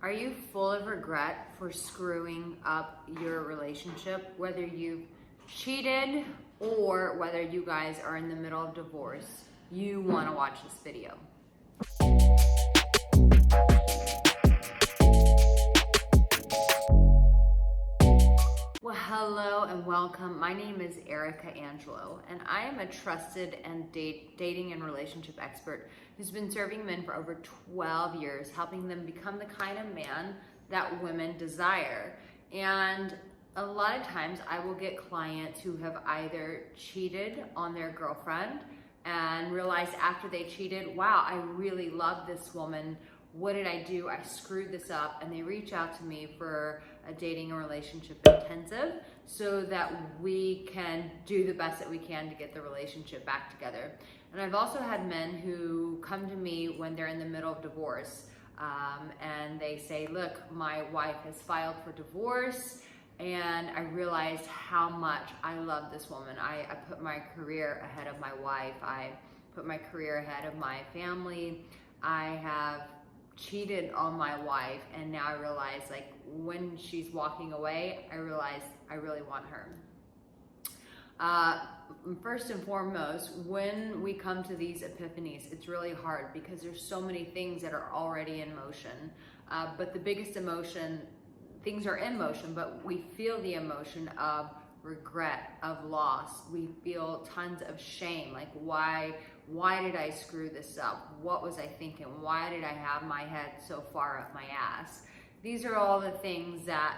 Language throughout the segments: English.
Are you full of regret for screwing up your relationship? Whether you've cheated or whether you guys are in the middle of divorce, you want to watch this video. Well, hello and welcome. My name is Arica Angelo, and I am a trusted and dating and relationship expert who's been serving men for over 12 years, helping them become the kind of man that women desire. And a lot of times I will get clients who have either cheated on their girlfriend and realized after they cheated, wow, I really love this woman. What did I do? I screwed this up. And they reach out to me for a dating and relationship intensive so that we can do the best that we can to get the relationship back together. And I've also had men who come to me when they're in the middle of divorce and they say, look, my wife has filed for divorce and I realized how much I love this woman. I put my career ahead of my wife. I put my career ahead of my family. I have cheated on my wife, and now I realize, like, when she's walking away, I realize I really want her. First and foremost, when we come to these epiphanies, it's really hard because there's so many things that are already in motion. But the biggest emotion, things are in motion, but we feel the emotion of regret, of loss. We feel tons of shame, like why did I screw this up? What was I thinking? Why did I have my head so far up my ass? These are all the things that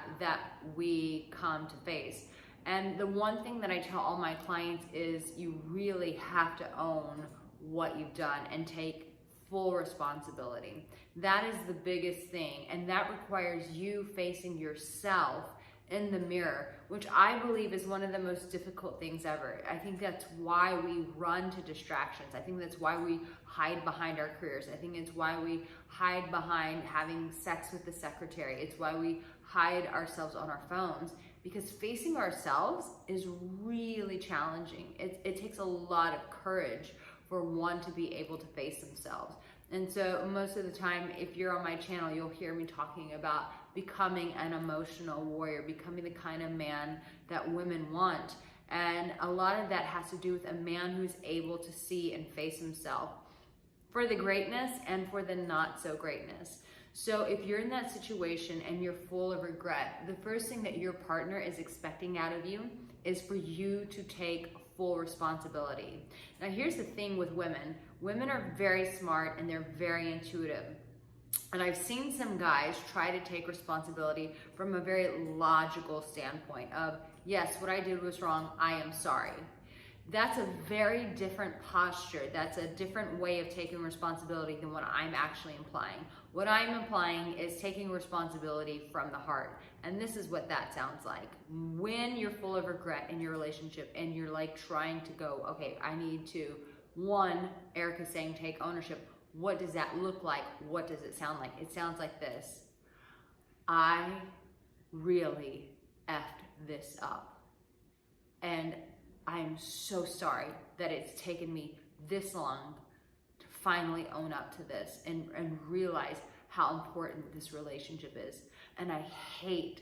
we come to face. And the one thing that I tell all my clients is you really have to own what you've done and take full responsibility. That is the biggest thing, and that requires you facing yourself in the mirror, which I believe is one of the most difficult things ever. I think that's why we run to distractions. I think that's why we hide behind our careers. I think it's why we hide behind having sex with the secretary. It's why we hide ourselves on our phones, because facing ourselves is really challenging. It takes a lot of courage for one to be able to face themselves. And so most of the time, if you're on my channel, you'll hear me talking about becoming an emotional warrior, becoming the kind of man that women want. And a lot of that has to do with a man who's able to see and face himself for the greatness and for the not so greatness. So if you're in that situation and you're full of regret, the first thing that your partner is expecting out of you is for you to take full responsibility. Now here's the thing with women. Women are very smart and they're very intuitive. And I've seen some guys try to take responsibility from a very logical standpoint of, yes, what I did was wrong, I am sorry. That's a very different posture. That's a different way of taking responsibility than what I'm actually implying. What I'm implying is taking responsibility from the heart. And this is what that sounds like. When you're full of regret in your relationship and you're like trying to go, okay, I need to, one, Arica's saying take ownership. What does that look like? What does it sound like? It sounds like this. I really effed this up. And I'm so sorry that it's taken me this long to finally own up to this and realize how important this relationship is. And I hate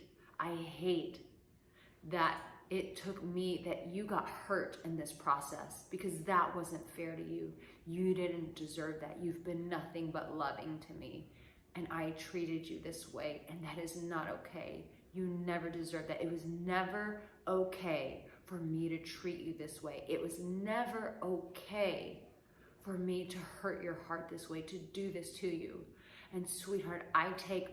that it took me, that you got hurt in this process, because that wasn't fair to you. You didn't deserve that. You've been nothing but loving to me, and I treated you this way, and that is not okay. You never deserved that. It was never okay for me to treat you this way. It was never okay for me to hurt your heart this way, to do this to you. And sweetheart, I take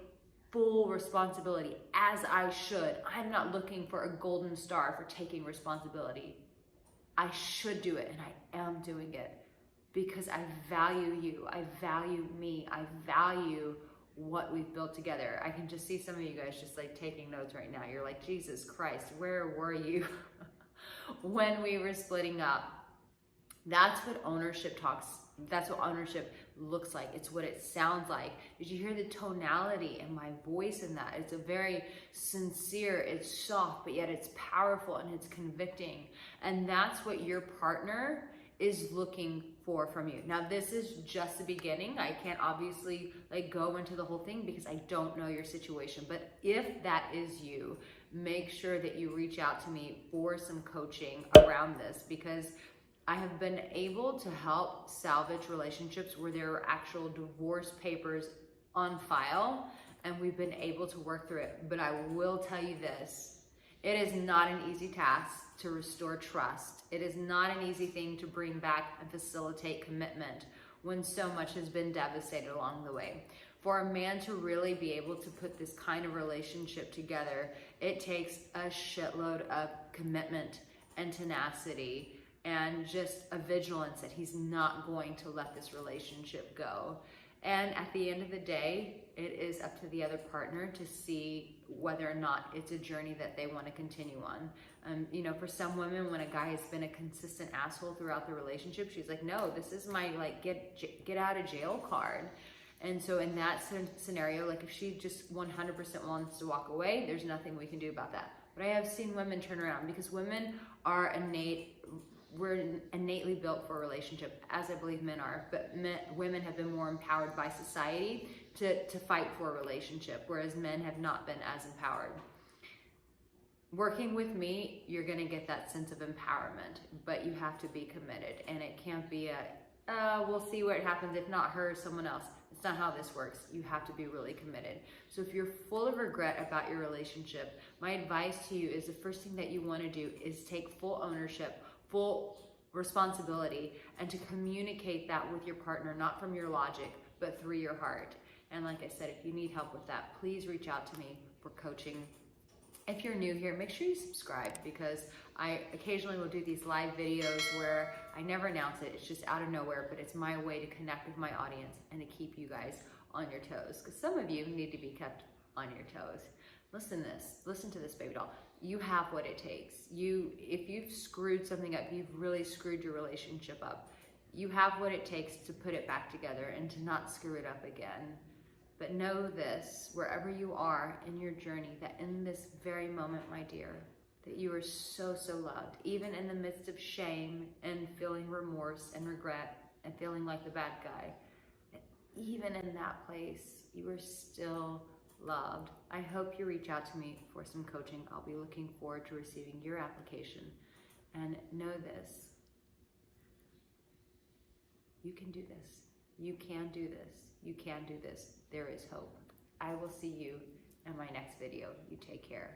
full responsibility, as I should. I'm not looking for a golden star for taking responsibility. I should do it, and I am doing it because I value you. I value me. I value what we've built together. I can just see some of you guys just like taking notes right now. You're like, Jesus Christ, where were you when we were splitting up? That's what ownership looks like. It's what it sounds like. Did you hear the tonality in my voice in that? It's a very sincere, it's soft, but yet it's powerful and it's convicting. And that's what your partner is looking for from you. Now, this is just the beginning. I can't obviously like go into the whole thing because I don't know your situation, but if that is you, make sure that you reach out to me for some coaching around this, because I have been able to help salvage relationships where there are actual divorce papers on file, and we've been able to work through it. But I will tell you this, it is not an easy task to restore trust. It is not an easy thing to bring back and facilitate commitment when so much has been devastated along the way. For a man to really be able to put this kind of relationship together, it takes a shitload of commitment and tenacity and just a vigilance that he's not going to let this relationship go. And at the end of the day, it is up to the other partner to see whether or not it's a journey that they want to continue on. You know, for some women, when a guy has been a consistent asshole throughout the relationship, she's like, no, this is my like get out of jail card. And so in that scenario, like if she just 100% wants to walk away, there's nothing we can do about that. But I have seen women turn around, because women are we're innately built for a relationship, as I believe men are, but women have been more empowered by society to fight for a relationship, whereas men have not been as empowered. Working with me, you're gonna get that sense of empowerment, but you have to be committed, and it can't be we'll see what happens, if not her, someone else. It's not how this works. You have to be really committed. So if you're full of regret about your relationship, my advice to you is the first thing that you wanna do is take full ownership, full responsibility, and to communicate that with your partner, not from your logic, but through your heart. And like I said, if you need help with that, please reach out to me for coaching. If you're new here, make sure you subscribe, because I occasionally will do these live videos where I never announce it. It's just out of nowhere, but it's my way to connect with my audience and to keep you guys on your toes, because some of you need to be kept on your toes. Listen to this, baby doll. You have what it takes. If you've screwed something up, you've really screwed your relationship up. You have what it takes to put it back together and to not screw it up again. But know this, wherever you are in your journey, that in this very moment, my dear, that you are so, so loved. Even in the midst of shame and feeling remorse and regret and feeling like the bad guy, even in that place, you are still loved. I hope you reach out to me for some coaching. I'll be looking forward to receiving your application. And know this, you can do this. You can do this. You can do this. There is hope. I will see you in my next video. You take care.